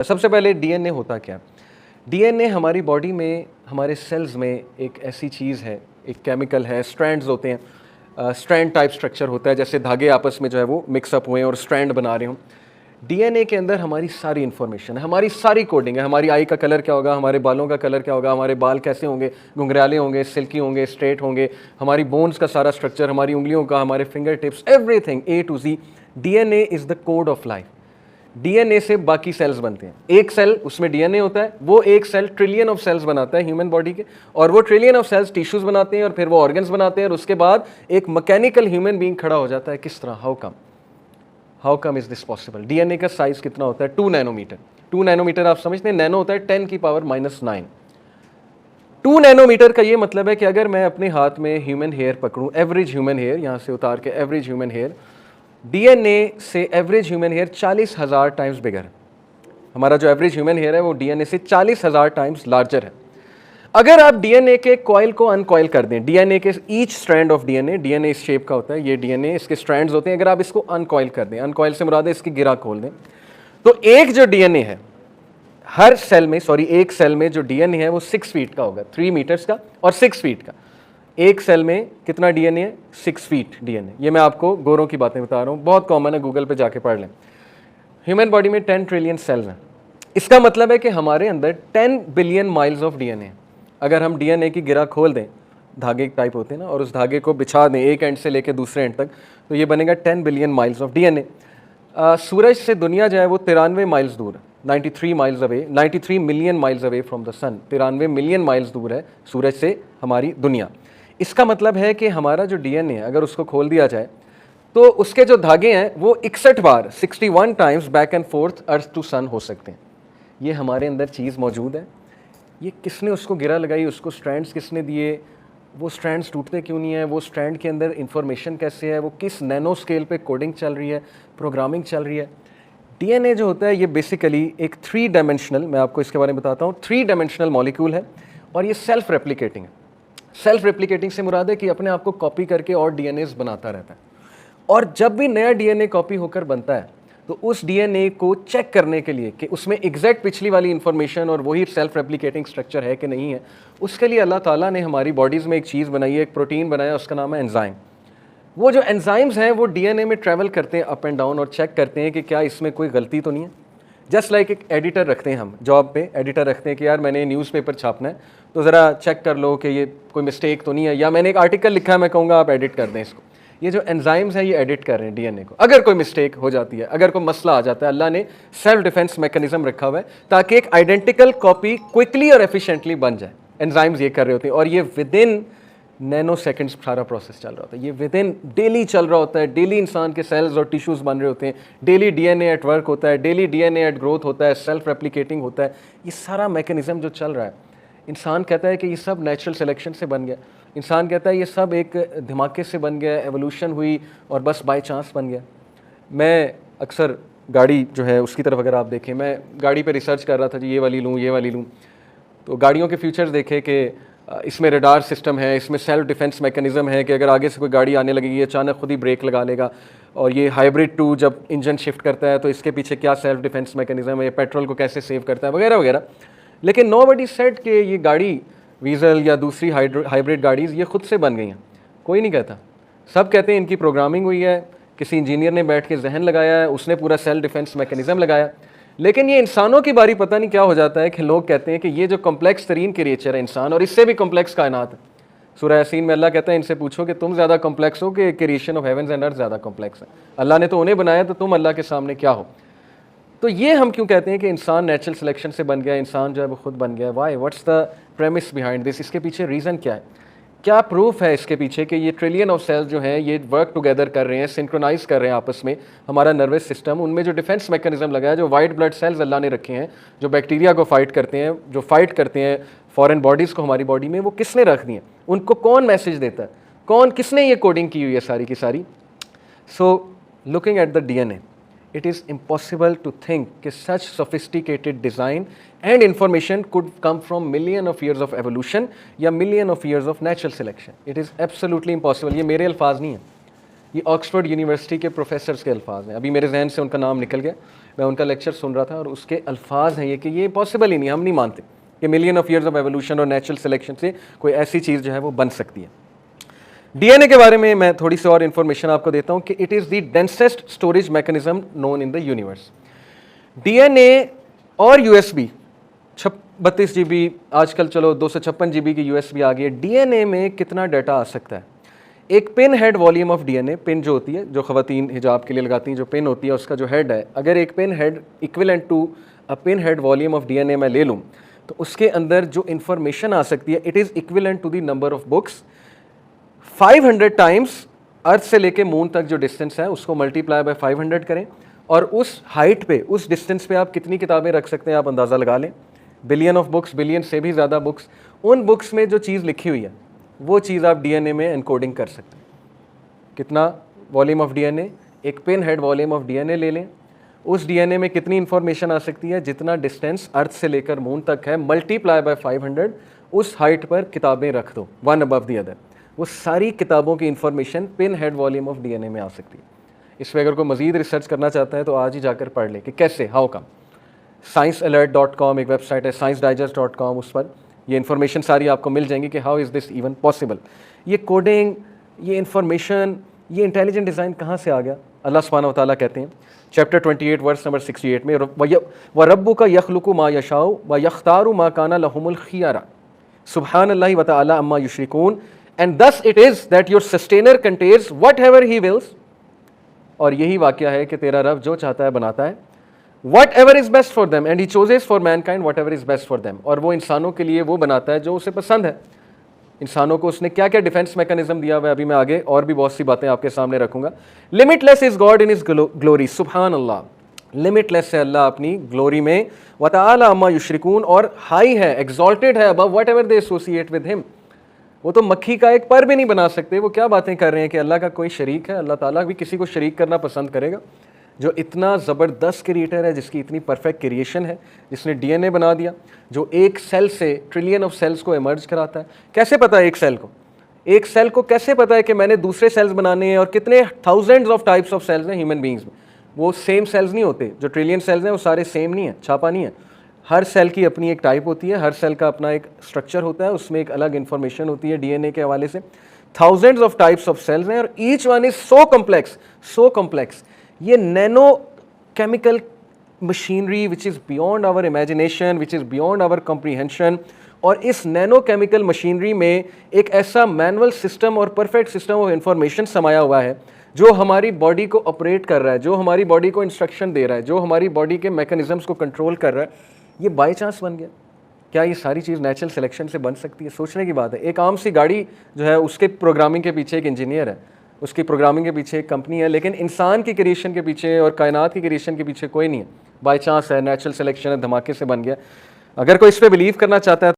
सबसे पहले डीएनए होता क्या है? डीएनए हमारी बॉडी में, हमारे सेल्स में एक ऐसी चीज़ है, एक केमिकल है, स्ट्रैंड्स होते हैं, स्ट्रैंड टाइप स्ट्रक्चर होता है, जैसे धागे आपस में जो है वो मिक्सअप हुए हैं और स्ट्रैंड बना रहे हों। डीएनए के अंदर हमारी सारी इन्फॉर्मेशन है, हमारी सारी कोडिंग है। हमारी आई का कलर क्या होगा, हमारे बालों का कलर क्या होगा, हमारे बाल कैसे होंगे, घुंघराले होंगे, सिल्की होंगे, स्ट्रेट होंगे, हमारी बोन्स का सारा स्ट्रक्चर, हमारी उंगलियों का, हमारे finger tips, everything A to G. DNA is the code of life. DNA से बाकी सेल्स बनते हैं। एक सेल, उसमें डीएनए होता है, वो एक सेल ट्रिलियन ऑफ सेल्स बनाता है ह्यूमन बॉडी के, और वो ट्रिलियन ऑफ सेल्स टिश्यूज बनाते हैं, और फिर वो ऑर्गन्स बनाते हैं, और उसके बाद एक मैकेनिकल ह्यूमन बीइंग खड़ा हो जाता है। किस तरह? How come is this possible? DNA का साइज कितना होता है? 2 नैनोमीटर। 2 नैनोमीटर आप समझते हैं, नैनो होता है 10 की पावर -9। 2 नैनोमीटर का ये मतलब है कि अगर मैं अपने हाथ में ह्यूमन हेयर पकड़ूं, एवरेज ह्यूमन हेयर, यहाँ से उतार के एवरेज ह्यूमन हेयर, डीएनए से average human hair 40,000 times bigger है। हमारा जो एवरेज ह्यूमन हेयर है वो डीएनए से 40,000 टाइम्स लार्जर है। अगर आप डीएनए के कॉइल को अनकॉइल कर दें, डीएनए के ईच स्ट्रैंड ऑफ डीएनए इस शेप का होता है, ये डीएनए इसके स्ट्रैंड्स होते हैं, अगर आप इसको अनकॉइल कर दें, अनकॉइल से मुराद है इसकी गिरा खोल दें, तो एक जो डीएनए है हर सेल में, एक सेल में जो डीएनए है वो 6 फीट का होगा, 3 मीटर्स का और 6 फीट का। एक सेल में कितना डीएनए है? 6 फीट डीएनए। ये मैं आपको गोरों की बातें बता रहा हूँ, बहुत कॉमन है, गूगल पे जाके पढ़ लें। ह्यूमन बॉडी में 10 ट्रिलियन सेल्स हैं। इसका मतलब है कि हमारे अंदर 10 बिलियन माइल्स ऑफ डीएनए है। अगर हम डीएनए की गिरा खोल दें, धागे टाइप होते हैं ना, और उस धागे को बिछा दें एक एंड से लेकर दूसरे एंड तक, तो ये बनेगा 10 बिलियन माइल्स ऑफ डीएनए। सूरज से दुनिया जो है वो 93 माइल्स दूर है, 93 miles away, 93 million miles away from the sun. 93 million miles दूर है सूरज से हमारी दुनिया। इसका मतलब है कि हमारा जो डीएनए है, अगर उसको खोल दिया जाए तो उसके जो धागे हैं वो 61 बार, 61 times back and forth earth to sun हो सकते हैं। ये हमारे अंदर चीज़ मौजूद है। ये किसने उसको गिरा लगाई, उसको स्ट्रैंड्स किसने दिए, वो स्ट्रैंड्स टूटते क्यों नहीं है, वो स्ट्रैंड के अंदर इंफॉर्मेशन कैसे है, वो किस नैनो स्केल पे कोडिंग चल रही है, प्रोग्रामिंग चल रही है। डीएनए जो होता है ये बेसिकली एक 3 डायमेंशनल, मैं आपको इसके बारे में बताता हूँ, 3 डायमेंशनल मॉलिक्यूल है, और ये सेल्फ रेप्लिकेटिंग है। सेल्फ रेप्लिकेटिंग से मुराद है कि अपने आप को कॉपी करके और डीएनएस बनाता रहता है, और जब भी नया डीएनए कॉपी होकर बनता है तो उस डीएनए को चेक करने के लिए कि उसमें एग्जैक्ट पिछली वाली इंफॉर्मेशन और वही सेल्फ रेप्लिकेटिंग स्ट्रक्चर है कि नहीं है, उसके लिए अल्लाह ताला ने हमारी बॉडीज़ में एक चीज़ बनाई है, एक प्रोटीन बनाया, उसका नाम है एंजाइम। वो जो एंजाइम्स हैं वो डीएनए में ट्रैवल करते हैं अप एंड डाउन, और चेक करते हैं कि क्या इसमें कोई गलती तो नहीं है। जस्ट लाइक एक एडिटर रखते हैं, हम जॉब पे एडिटर रखते हैं कि यार मैंने न्यूज़पेपर छापना है, तो ज़रा चेक कर लो कि ये कोई मिस्टेक तो नहीं है, या मैंने एक आर्टिकल लिखा है, मैं कहूँगा आप एडिट कर दें इसको। ये जो एंजाइम्स हैं ये एडिट कर रहे हैं डीएनए को। अगर कोई मिस्टेक हो जाती है, अगर कोई मसला आ जाता है, अल्लाह ने सेल्फ डिफेंस मैकेनिज्म रखा हुआ है ताकि एक आइडेंटिकल कॉपी क्विकली और एफिशिएंटली बन जाए। एंजाइम्स ये कर रहे होते हैं, और ये विद इन नैनो सेकेंड्स सारा प्रोसेस चल रहा होता है। ये विद इन डेली चल रहा होता है, डेली इंसान के सेल्स और टिश्यूज़ बन रहे होते हैं, डेली डीएनए एट वर्क होता है, डेली डीएनए एट ग्रोथ होता है, सेल्फ रेप्लिकेटिंग होता है। ये सारा मैकेनिज्म जो चल रहा है, इंसान कहता है कि ये सब नेचुरल सिलेक्शन से बन गया, इंसान कहता है ये सब एक धमाके से बन गया, एवोल्यूशन हुई और बस बाय चांस बन गया। मैं अक्सर गाड़ी जो है उसकी तरफ अगर आप देखें, मैं गाड़ी पे रिसर्च कर रहा था जी, ये वाली लूँ, ये वाली लूँ, तो गाड़ियों के फीचर्स देखे कि इसमें रडार सिस्टम है, इसमें सेल्फ डिफेंस मैकेनिज्म है कि अगर आगे से कोई गाड़ी आने लगेगी अचानक खुद ही ब्रेक लगा लेगा, और ये हाइब्रिड 2 जब इंजन शिफ्ट करता है तो इसके पीछे क्या सेल्फ डिफेंस मैकेनिज्म है, ये पेट्रोल को कैसे सेव करता है, वगैरह वगैरह। लेकिन नोबडी सेड कि ये गाड़ी वीज़ल या दूसरी हाइब्रिड गाड़ीज़ ये खुद से बन गई हैं। कोई नहीं कहता, सब कहते हैं इनकी प्रोग्रामिंग हुई है, किसी इंजीनियर ने बैठ के जहन लगाया है, उसने पूरा सेल्फ डिफेंस मैकेनिज्म लगाया। लेकिन ये इंसानों की बारी पता नहीं क्या हो जाता है कि लोग कहते हैं कि ये जो कॉम्प्लेक्स तरीन क्रिएचर है इंसान, और इससे भी कॉम्प्लेक्स कायनात है। सूरह यासीन में अल्लाह कहता है इनसे पूछो कि तुम ज़्यादा कॉम्प्लेक्स हो कि creation of heavens and earth ज़्यादा कॉम्प्लेक्स है। अल्लाह ने तो उन्हें बनाया, तो तुम अल्लाह के सामने क्या हो। तो ये हम क्यों कहते हैं कि इंसान नेचुरल सिलेक्शन से बन गया, इंसान जो है वो खुद बन गया? Why, what's the premise behind this? इसके पीछे रीज़न क्या है, क्या प्रूफ है इसके पीछे कि ये ट्रिलियन ऑफ सेल्स जो हैं ये वर्क टुगेदर कर रहे हैं, सिंक्रोनाइज कर रहे हैं आपस में हमारा नर्वस सिस्टम, उनमें जो डिफेंस मैकेनिज्म लगा है, जो वाइट ब्लड सेल्स अल्लाह ने रखे हैं, जो बैक्टीरिया को फाइट करते हैं, जो फाइट करते हैं फॉरेन बॉडीज़ को हमारी बॉडी में, वो किसने रख दिए? उनको कौन मैसेज देता है? कौन, किसने ये कोडिंग की हुई है सारी की सारी? So looking at the DNA, it is impossible to think कि such sophisticated design and information could come from million of years of evolution या million of years of natural selection. It is absolutely impossible. ये मेरे अल्फाज नहीं हैं, ये Oxford university के professors के अल्फाज हैं। अभी मेरे जहन से उनका नाम निकल गया, मैं उनका लेक्चर सुन रहा था और उसके अल्फाज हैं ये कि ये पॉसिबल ही नहीं, हम नहीं मानते कि million of years of evolution और नेचुरल सिलेक्शन से कोई ऐसी चीज़ जो है वो बन सकती है। डीएनए के बारे में मैं थोड़ी सी और इन्फॉर्मेशन आपको देता हूँ कि it is the densest storage mechanism known in the universe. DNA और यूएसबी 32 GB, आजकल चलो 256 GB की यूएसबी आ गई है। डीएनए में कितना डाटा आ सकता है? एक pin head volume of DNA, pin जो होती है जो ख़वातीन हिजाब के लिए लगाती हैं, जो पिन होती है उसका जो हेड है, अगर एक pin head equivalent to a pin head volume of DNA मैं ले लूँ तो उसके अंदर जो इन्फॉर्मेशन आ सकती है it is equivalent to the number of books 500 times. Earth से लेके मून तक जो डिस्टेंस है उसको मल्टीप्लाई बाय 500 करें और उस हाइट पे, उस डिस्टेंस पे आप कितनी किताबें रख सकते हैं आप अंदाज़ा लगा लें। बिलियन ऑफ बुक्स, बिलियन से भी ज़्यादा बुक्स। उन बुक्स में जो चीज़ लिखी हुई है वो चीज़ आप डीएनए में एनकोडिंग कर सकते हैं। कितना वॉल्यूम ऑफ डीएनए? एक pin head volume of DNA ले लें, उस डीएनए में कितनी इंफॉर्मेशन आ सकती है? जितना डिस्टेंस अर्थ से लेकर मून तक है, मल्टीप्लाई बाय 500, उस हाइट पर किताबें रख दो, वन अबव दी अदर। वो सारी किताबों की information pin head volume of DNA में आ सकती है। इस पर अगर कोई मज़ीद रिसर्च करना चाहता है तो आज ही जाकर पढ़ ले कि कैसे, हाउ कम। sciencealert.com एक वेबसाइट है, sciencedigest.com, उस पर ये इन्फॉर्मेशन सारी आपको मिल जाएंगी कि how is this even possible. ये कोडिंग, ये इन्फॉर्मेशन, ये इंटेलिजेंट डिज़ाइन कहाँ से आ गया? अल्लाह सुब्हानहू व तआला कहते हैं चैप्टर 28 वर्स नंबर 68 में, व रब्बुका यखलुकु मा यशाउ व यख्तारु मा काना लहुमुल खियरा सुब्हानल्लाहि व तआला अम्मा युश्रिकून and thus it is that your sustainer contains whatever he wills. और यही वाक़या है कि तेरा रब जो चाहता है बनाता है। Whatever is best for them and he chooses for mankind whatever is best for them। और वो इंसानों के लिए वो बनाता है जो उसे पसंद है। इंसानों को उसने क्या क्या डिफेंस मैकेनिज्म दिया हुआ है, अभी मैं आगे और भी बहुत सी बातें आपके सामने रखूंगा। Limitless is God in is glory, सुभान अल्लाह। लिमिटलेस है अल्लाह अपनी ग्लोरी में, व तआला अम्मा युश्रिकून, और हाई है, एग्जॉल्टेड है above whatever they associate with him. वो तो मक्खी का एक पर भी नहीं बना सकते। वो क्या बातें कर रहे हैं कि अल्लाह का कोई शरीक है? अल्लाह ताला भी किसी को शरीक करना पसंद करेगा? जो इतना ज़बरदस्त क्रिएटर है, जिसकी इतनी परफेक्ट क्रिएशन है, जिसने डीएनए बना दिया, जो एक सेल से ट्रिलियन ऑफ सेल्स को इमर्ज कराता है। कैसे पता है एक सेल को? एक सेल को कैसे पता है कि मैंने दूसरे सेल्स बनाने हैं? और कितने thousands of types of cells हैं ह्यूमन बींग्स में। वो सेम सेल्स नहीं होते, जो ट्रिलियन सेल्स हैं वो सारे सेम नहीं है, छापा नहीं है। हर सेल की अपनी एक टाइप होती है, हर सेल का अपना एक स्ट्रक्चर होता है, उसमें एक अलग इन्फॉर्मेशन होती है डीएनए के हवाले से। Thousands of types of cells हैं और each one is so complex, so complex. ये nano chemical machinery which is beyond our imagination, which is beyond our comprehension. और इस नैनो केमिकल मशीनरी में एक ऐसा मैनुअल सिस्टम और परफेक्ट सिस्टम ऑफ इंफॉर्मेशन समाया हुआ है जो हमारी बॉडी को ऑपरेट कर रहा है, जो हमारी बॉडी को इंस्ट्रक्शन दे रहा है, जो हमारी बॉडी के मैकेनिज्म्स को कंट्रोल कर रहा है। ये बाई चांस बन गया? क्या ये सारी चीज़ नेचुरल सिलेक्शन से बन सकती है? सोचने की बात है। एक आम सी गाड़ी जो है उसके प्रोग्रामिंग के पीछे एक इंजीनियर है, उसकी प्रोग्रामिंग के पीछे एक कंपनी है, लेकिन इंसान की क्रिएशन के पीछे और कायनात की क्रिएशन के पीछे कोई नहीं है। बाई चांस है, नेचुरल सिलेक्शन है, धमाके से बन गया। अगर कोई इस पर बिलीव करना चाहता है